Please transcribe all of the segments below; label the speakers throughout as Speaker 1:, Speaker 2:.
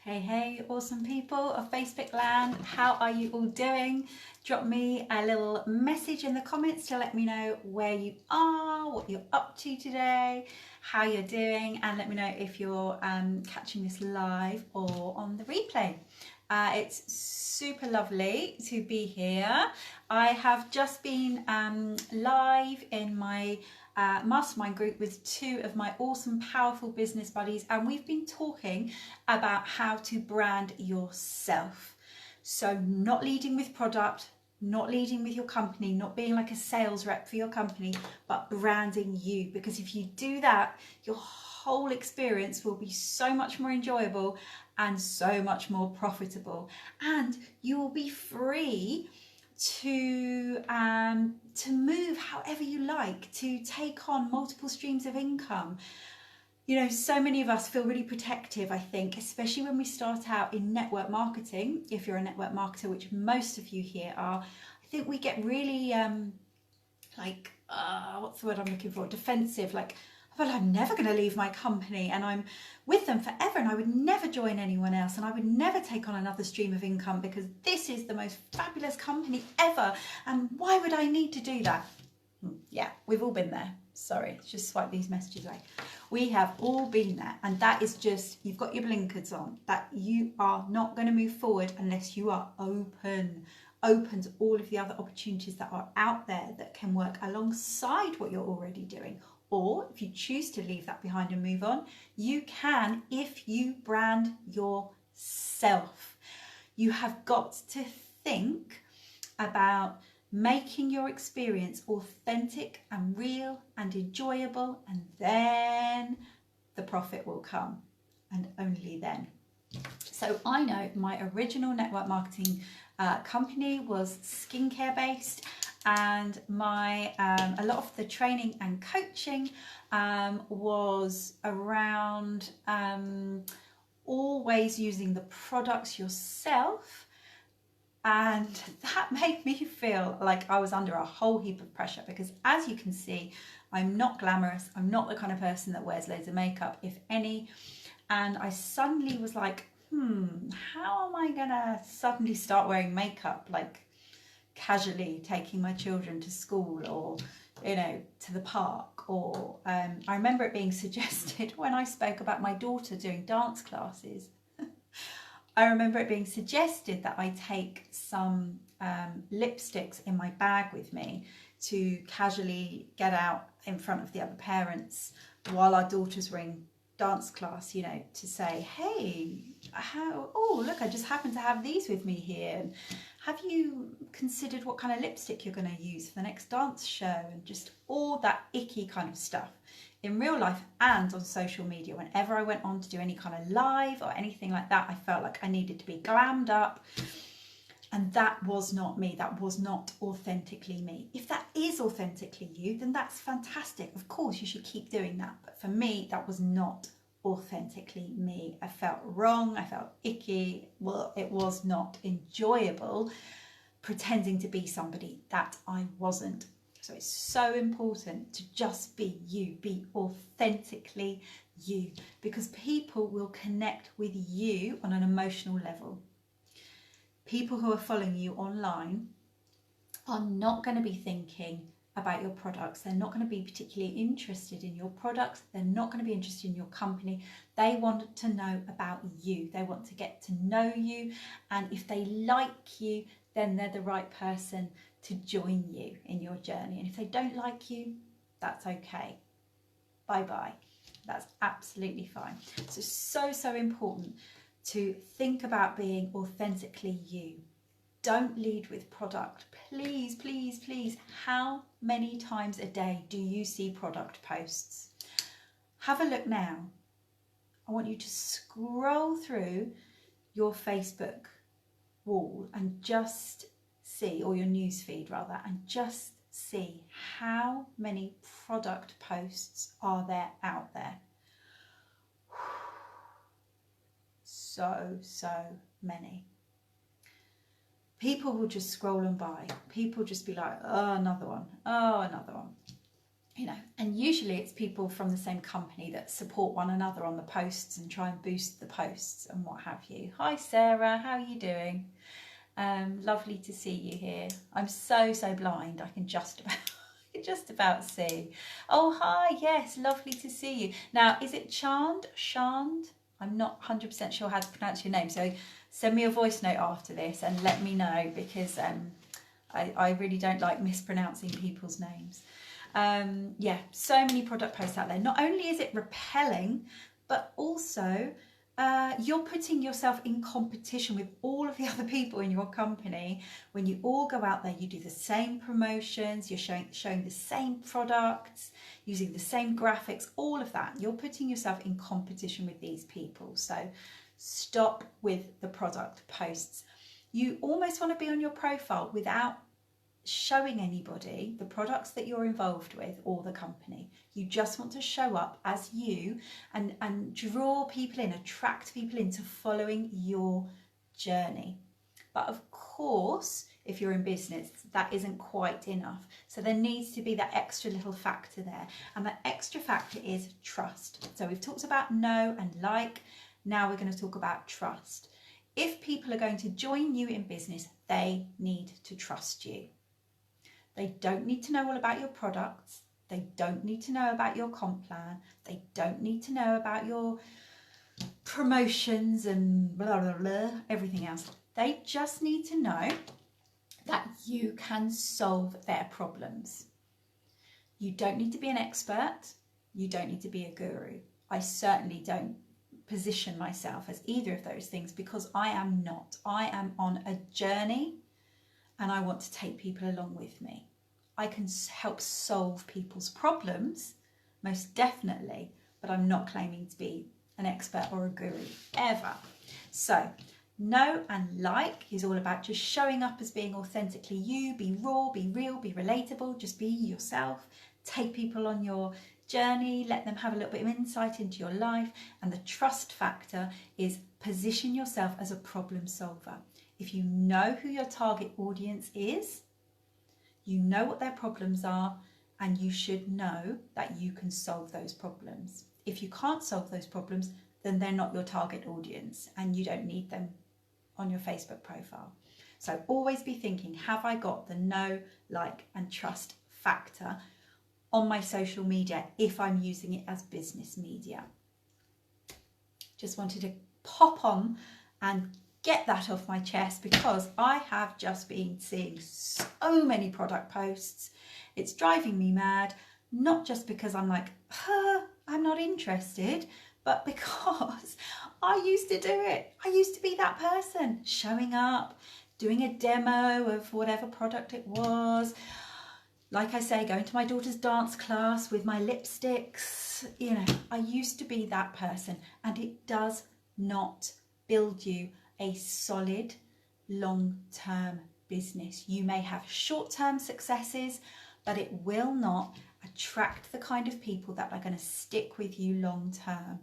Speaker 1: Hey, awesome people of Facebook land. How are you all doing? Drop me a little message in the comments to let me know where you are, what you're up to today, how you're doing, and let me know if you're catching this live or on the replay. It's super lovely to be here. I have just been live in my mastermind group with two of my awesome, powerful business buddies, and we've been talking about how to brand yourself. So not leading with product, not leading with your company, not being like a sales rep for your company, but branding you. Because if you do that, your whole experience will be so much more enjoyable and so much more profitable, and you will be free to move however you like, to take on multiple streams of income. You know, so many of us feel really protective, I think, especially when we start out in network marketing. If you're a network marketer, which most of you here are, I think we get really what's the word I'm looking for? Defensive, like, well, I'm never going to leave my company and I'm with them forever and I would never join anyone else and I would never take on another stream of income because this is the most fabulous company ever, and why would I need to do that? Yeah, we've all been there. Sorry, just swipe these messages away. We have all been there, and that is just, you've got your blinkers on, that you are not going to move forward unless you are open to all of the other opportunities that are out there that can work alongside what you're already doing. Or if you choose to leave that behind and move on, you can if you brand yourself. You have got to think about making your experience authentic and real and enjoyable, and then the profit will come, and only then. So I know my original network marketing company was skincare based, and my a lot of the training and coaching was around always using the products yourself, and that made me feel like I was under a whole heap of pressure because, as you can see, I'm not glamorous. I'm not the kind of person that wears loads of makeup, if any, and I suddenly was like, how am I gonna suddenly start wearing makeup, like casually taking my children to school or, you know, to the park? Or I remember it being suggested when I spoke about my daughter doing dance classes. I remember it being suggested that I take some lipsticks in my bag with me to casually get out in front of the other parents while our daughters were in dance class, you know, to say, hey, look, I just happen to have these with me here. And have you considered what kind of lipstick you're going to use for the next dance show? And just all that icky kind of stuff in real life and on social media. Whenever I went on to do any kind of live or anything like that, I felt like I needed to be glammed up. And that was not me. That was not authentically me. If that is authentically you, then that's fantastic. Of course, you should keep doing that. But for me, that was not authentically me. I felt wrong. I felt icky. Well, it was not enjoyable pretending to be somebody that I wasn't. So it's so important to just be you, be authentically you, because people will connect with you on an emotional level. People who are following you online are not going to be thinking about your products. They're not going to be particularly interested in your products. They're not going to be interested in your company. They want to know about you. They want to get to know you. And if they like you, then they're the right person to join you in your journey. And if they don't like you, that's okay. Bye-bye. That's absolutely fine. So important to think about being authentically you. Don't lead with product. Please, please, please. How many times a day do you see product posts? Have a look now. I want you to scroll through your Facebook wall and just see, or your news feed rather, and just see how many product posts are there out there. So many. People will just scroll and by. People just be like, oh, another one. Oh, another one. you know, and usually it's people from the same company that support one another on the posts and try and boost the posts and what have you. Hi Sarah, how are you doing? Lovely to see you here. I'm so blind I can just about see. Oh hi, yes, lovely to see you. Now is it Chand? I'm not 100% sure how to pronounce your name, so send me a voice note after this and let me know, because I really don't like mispronouncing people's names. Yeah, so many product posts out there. Not only is it repelling, but also you're putting yourself in competition with all of the other people in your company. When you all go out there, you do the same promotions, you're showing the same products, using the same graphics, all of that. You're putting yourself in competition with these people. So stop with the product posts. You almost want to be on your profile without showing anybody the products that you're involved with or the company. You just want to show up as you and draw people in, attract people into following your journey. But of course, if you're in business, that isn't quite enough. So there needs to be that extra little factor there. And that extra factor is trust. So we've talked about know and like. Now we're going to talk about trust. If people are going to join you in business, they need to trust you. They don't need to know all about your products. They don't need to know about your comp plan. They don't need to know about your promotions and blah, blah, blah, everything else. They just need to know that you can solve their problems. You don't need to be an expert. You don't need to be a guru. I certainly don't position myself as either of those things, because I am not. I am on a journey and I want to take people along with me. I can help solve people's problems, most definitely, but I'm not claiming to be an expert or a guru, ever. So, know and like is all about just showing up as being authentically you, be raw, be real, be relatable, just be yourself, take people on your journey, let them have a little bit of insight into your life. And the trust factor is position yourself as a problem solver. If you know who your target audience is, you know what their problems are, and you should know that you can solve those problems. If you can't solve those problems, then they're not your target audience and you don't need them on your Facebook profile. So always be thinking, have I got the know, like, and trust factor on my social media if I'm using it as business media? Just wanted to pop on and get that off my chest, because I have just been seeing so many product posts. It's driving me mad, not just because I'm like, I'm not interested, but because I used to do it. I used to be that person, showing up, doing a demo of whatever product it was. Like I say, going to my daughter's dance class with my lipsticks. You know, I used to be that person, and it does not build you a solid long-term business. You may have short-term successes, but it will not attract the kind of people that are going to stick with you long-term.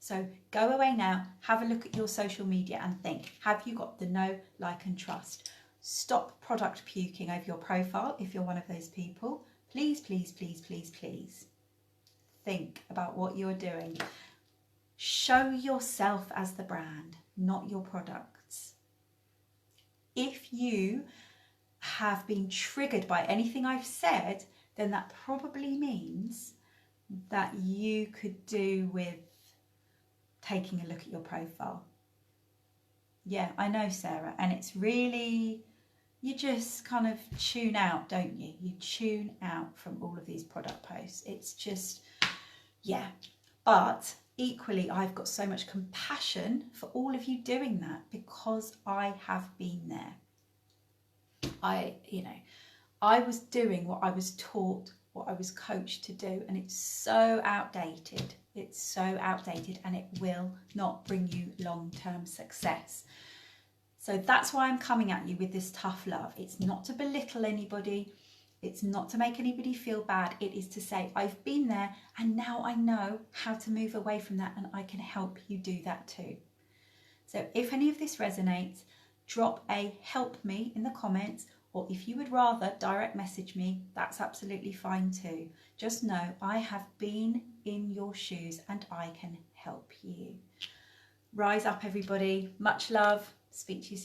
Speaker 1: So go away now, have a look at your social media and think, have you got the know, like and trust? Stop product puking over your profile if you're one of those people. Please, please, please, please, please. Think about what you're doing. Show yourself as the brand, not your products. If you have been triggered by anything I've said, then that probably means that you could do with taking a look at your profile. Yeah, I know, Sarah, and it's really, you just kind of tune out, don't you? You tune out from all of these product posts. It's just, yeah. But equally, I've got so much compassion for all of you doing that, because I have been there. I was doing what I was taught, what I was coached to do, and it's so outdated. It's so outdated, and it will not bring you long-term success. So that's why I'm coming at you with this tough love. It's not to belittle anybody. It's not to make anybody feel bad. It is to say, I've been there and now I know how to move away from that, and I can help you do that too. So if any of this resonates, drop a help me in the comments, or if you would rather direct message me, that's absolutely fine too. Just know I have been in your shoes and I can help you. Rise up, everybody. Much love. Speak to you soon.